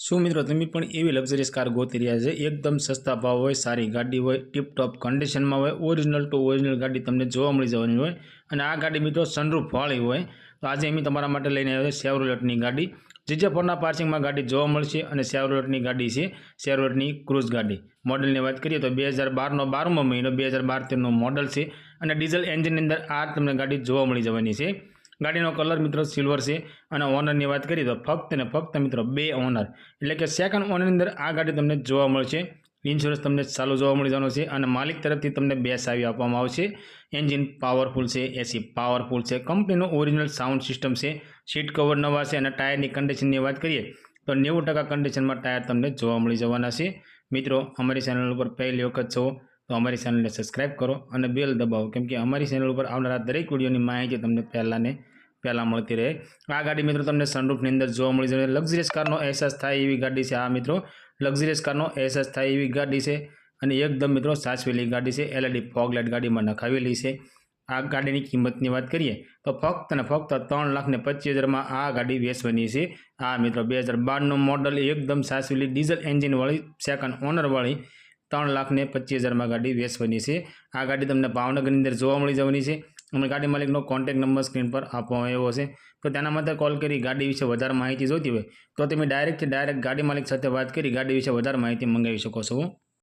શું મિત્રો તમે પણ એવી લક્ઝરીઝ કાર ગોતી રહ્યા છે? એકદમ સસ્તા ભાવ હોય, સારી ગાડી હોય, ટીપટોપ કન્ડિશનમાં હોય, ઓરિજિનલ ટુ ઓરિજિનલ ગાડી તમને જોવા મળી જવાની હોય અને આ ગાડી મિત્રો સનરૂફ વાળી હોય. તો આજે અમે તમારા માટે લઈને આવ્યા છે શેવરોલેટની ગાડી. જીજે ફોરના પાર્સિંગમાં ગાડી જોવા મળશે અને શેવરોલેટની ગાડી છે, શેવરોલેટની ક્રુઝ ગાડી. મોડલની વાત કરીએ તો 2012નો 12મો મહિનો, 2012-13નું મોડલ છે અને ડીઝલ એન્જિનની અંદર આ તમને ગાડી જોવા મળી જવાની છે. ગાડીનો કલર મિત્રો સિલ્વર છે અને ઓનરની વાત કરીએ તો ફક્ત ને ફક્ત મિત્રો 2 ઓનર એટલે કે સેકન્ડ ઓનરની અંદર આ ગાડી તમને જોવા મળશે. ઇન્સ્યોરન્સ તમને ચાલુ જોવા મળી જવાનો છે અને માલિક તરફથી તમને 2 ચાવી આપવામાં આવશે. એન્જિન પાવરફુલ છે, એસી પાવરફુલ છે, કંપનીનું ઓરિજિનલ સાઉન્ડ સિસ્ટમ છે, સીટ કવર નવા છે અને ટાયરની કન્ડિશનની વાત કરીએ તો 90% કન્ડિશનમાં ટાયર તમને જોવા મળી જવાના છે. મિત્રો અમારી ચેનલ ઉપર પહેલી વખત છો તો અમારી ચેનલને સબસ્ક્રાઈબ કરો અને બેલ દબાવો, કેમ કે અમારી ચેનલ ઉપર આવનારા દરેક વિડીયોની માહિતી તમને પહેલાં મળતી રહે. આ ગાડી મિત્રો તમને સનરૂફની અંદર જોવા મળી જશે. લક્ઝરિયસ કારનો અહેસાસ થાય એવી ગાડી છે આ મિત્રો. લક્ઝરિયસ કારનો અહેસાસ થાય એવી ગાડી છે અને એકદમ મિત્રો સાચવેલી ગાડી છે. LED ફોગ લાઇટ ગાડીમાં નખાવેલી છે. આ ગાડીની કિંમતની વાત કરીએ તો ફક્ત ને ફક્ત 3,25,000 આ ગાડી વેચવાની છે. આ મિત્રો 2012નું મોડલ, એકદમ સાચવેલી ડીઝલ એન્જિનવાળી સેકન્ડ ઓનરવાળી 3,25,000 ગાડી વેચવાની છે. આ ગાડી તમને ભાવનગરની અંદર જોવા મળી જવાની છે અને ગાડી માલિકનો કોન્ટેક્ટ નંબર સ્ક્રીન પર આપવામાં આવ્યો છે. તો તેના માટે કોલ કરી ગાડી વિશે વધારે માહિતી જોઈતી હોય તો તમે ડાયરેક્ટ ગાડી માલિક સાથે વાત કરી ગાડી વિશે વધારે માહિતી મંગાવી શકો છો.